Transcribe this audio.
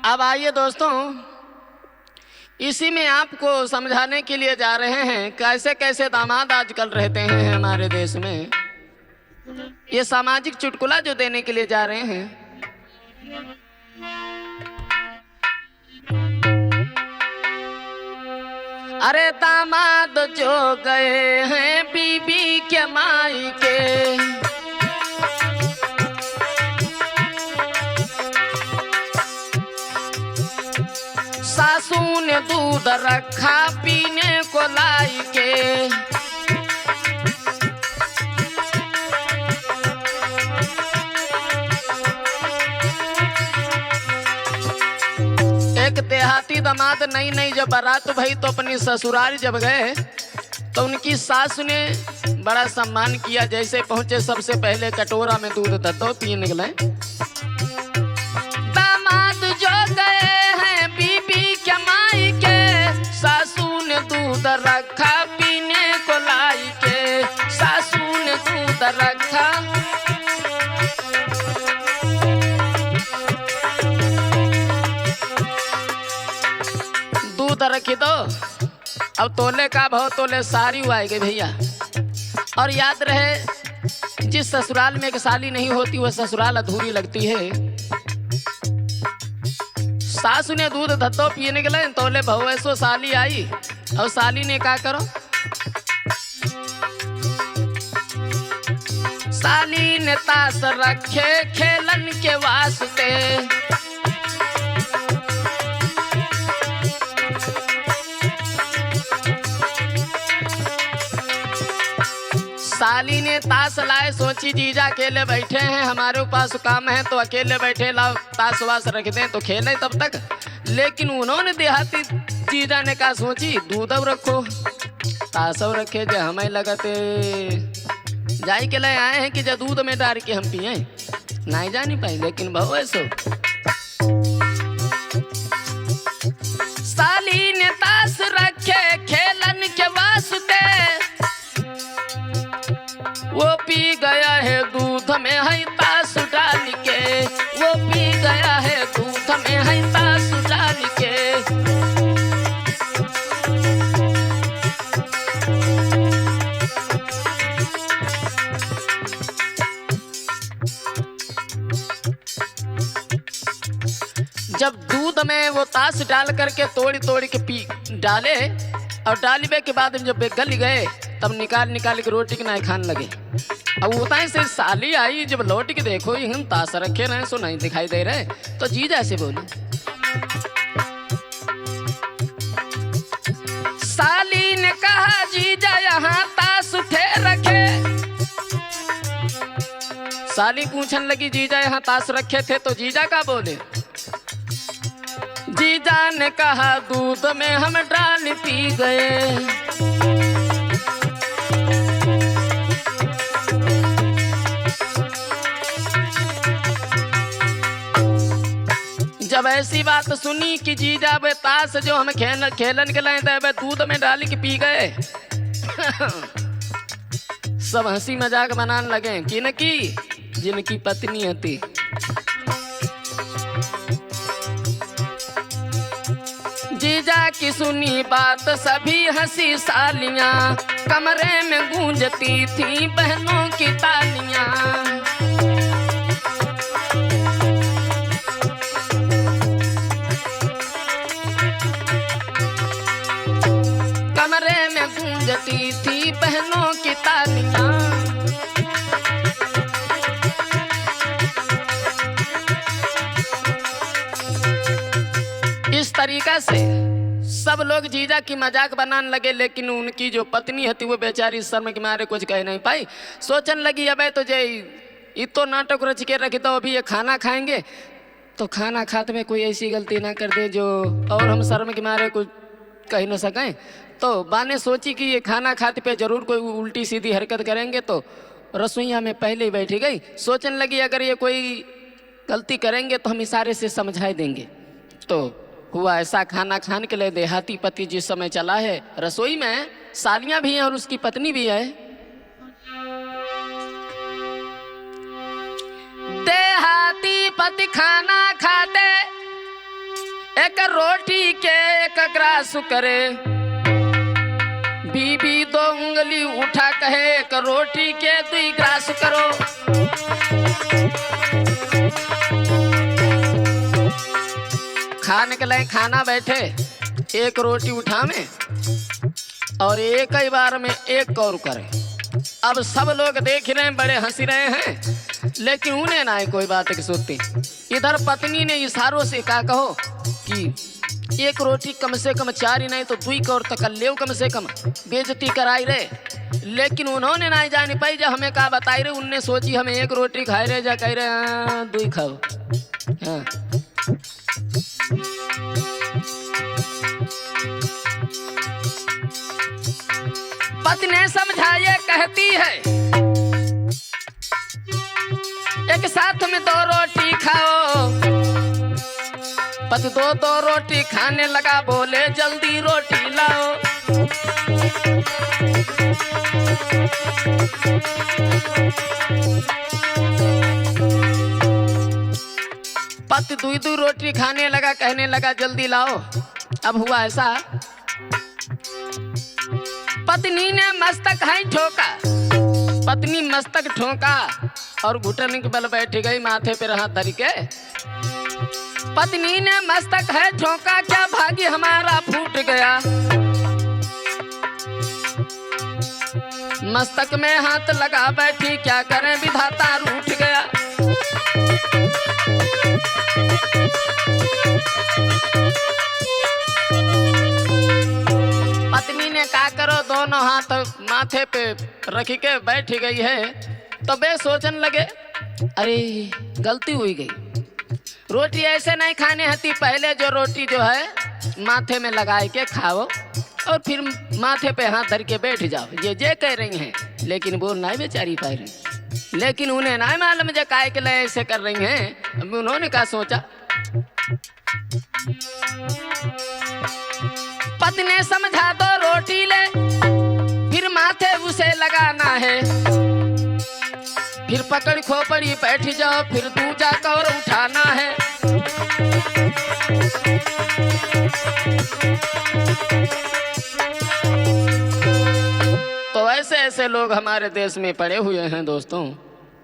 अब आइए दोस्तों, इसी में आपको समझाने के लिए जा रहे हैं कैसे कैसे दामाद आजकल रहते हैं हमारे देश में। ये सामाजिक चुटकुला जो देने के लिए जा रहे हैं। अरे दामाद जो गए हैं बीबी के माई के, सासू ने दूध रखा पीने को लाई के, एक देहाती दामाद नई नई जब बारात भई तो अपनी ससुराल जब गए तो उनकी सास ने बड़ा सम्मान किया। जैसे पहुंचे सबसे पहले कटोरा में दूध दत्तो पी निकले। दामाद जो गए हैं बीबी के माई के, सासू ने दूध रखा पीने को लाई के, सासू ने दूध रखा। दूध रखी दो। अब तोले का भाव, तोले सारी आएगी भैया। और याद रहे, जिस ससुराल में एक साली नहीं होती वह ससुराल अधूरी लगती है। सासू ने दूध धत्तो पीने के लिए तोले भाव ऐसो साली आई और साली ने क्या करो, साली ने ताश रखे खेलन के वास्ते, साली ने ताश लाए। सोची जीजा अकेले बैठे हैं, हमारे पास काम है तो अकेले बैठे, लाओ ताश वाश रख दें तो खेले तब तक। लेकिन उन्होंने देहाती जीजा ने कहा, सोची दूध रखो ताश रखे जो हमें लगते जाई के लिए आए हैं कि जो दूध में डाल के हम पिए, नहीं जा नहीं पाए। लेकिन बहु ऐसो साली ने ताश रखे खेलन के वास्ते, वो पी गया है दूध में है ताश डाल के, वो पी गया है दूध में है ताश डाल के। जब दूध में वो ताश डाल करके तोड़ी तोड़ी के पी डाले और डालने के बाद जब गल गए तब निकाल निकाल के रोटी के नहीं खाने लगे। अब होता है से साली आई, जब लौट के देखो हम ताश रखे रहे सो नहीं दिखाई दे रहे, तो जीजा ऐसे बोले, साली ने कहा जीजा यहाँ ताश थे रखे। साली पूछने लगी जीजा यहाँ ताश रखे थे, तो जीजा का बोले, जीजा ने कहा दूध में हम डाल पी गए। जब ऐसी बात सुनी कि जीजा वे ताश जो हम खेलन के लाए थे दूध में डाल के पी गए, सब हंसी मजाक बनाने लगे कि न की जिनकी पत्नी थी। जीजा की सुनी बात सभी हंसी सालियां, कमरे में गूंजती थी बहनों की तालियां। कमरे में गूंजती थी बहनों की तालियां। इस तरीका से सब लोग जीजा की मजाक बनाने लगे, लेकिन उनकी जो पत्नी थी वो बेचारी शर्म के मारे कुछ कह नहीं पाई। सोचने लगी अब तो जे इतो नाटक रच के रखी तो अभी ये खाना खाएंगे तो खाना खाते में कोई ऐसी गलती ना कर दे जो और हम शर्म के मारे कुछ कह न सकें। तो बाने सोची कि ये खाना खाते पे जरूर कोई उल्टी सीधी हरकत करेंगे, तो रसोईया में पहले ही बैठी गई। सोचने लगी अगर ये कोई गलती करेंगे तो हम इशारे से समझा देंगे। तो हुआ ऐसा, खाना खाने के लिए देहाती पति जिस समय चला है, रसोई में सालियां भी हैं और उसकी पत्नी भी है। देहाती पति खाना खाते एक रोटी के एक ग्रास करे, बीबी दो उंगली उठा कहे एक रोटी के दुई ग्रास करो। खाने के लिए खाना बैठे, एक रोटी उठा में और एक ही बार में एक और करे। अब सब लोग देख रहे हैं, बड़े हंसी रहे हैं, लेकिन उन्हें ना कोई बात की सोचती। इधर पत्नी ने इशारों से कहा कहो कि एक रोटी कम से कम 4 ही नहीं तो 2 कौर तक ले, कम से कम बेइज्जती कराई रहे। लेकिन उन्होंने ना जानी पाई, जब हमें कहा बताई रहे, उनने सोची हमें 1 रोटी खाए रहे, जा कह रहे 2 खाओ। हाँ। पत्नी समझाए कहती है एक साथ में 2 रोटी खाओ। पति 2 रोटी खाने लगा, बोले जल्दी रोटी लाओ। पति 2 रोटी खाने लगा, कहने लगा जल्दी लाओ। अब हुआ ऐसा, पत्नी ने मस्तक है ठोका, पत्नी मस्तक ठोका और घुटन के बल बैठ गई, माथे पे हाथ धर के। पत्नी ने मस्तक है ठोका, क्या भागी हमारा फूट गया। मस्तक में हाथ लगा बैठी, क्या करें विधाता रूठ गया। पत्नी ने क्या करो, दोनों हाथ माथे पे रख के बैठ गई है। तो वे सोचने लगे अरे गलती हुई गई, रोटी ऐसे नहीं खाने हती, पहले जो रोटी जो है माथे में लगाए के खाओ और फिर माथे पे हाथ धर के बैठ जाओ। ये कह रही हैं, लेकिन बोल नहीं बेचारी पाई रही। लेकिन उन्हें नहीं मालूम जो काय के लिए ऐसे कर रही हैं। अब उन्होंने क्या सोचा, पत्नी समझा दो रोटी ले, फिर माथे उसे लगाना है। फिर पकड़ खोपड़ी बैठ जाओ, फिर दूजा कौर उठाना है। तो ऐसे ऐसे लोग हमारे देश में पड़े हुए हैं दोस्तों।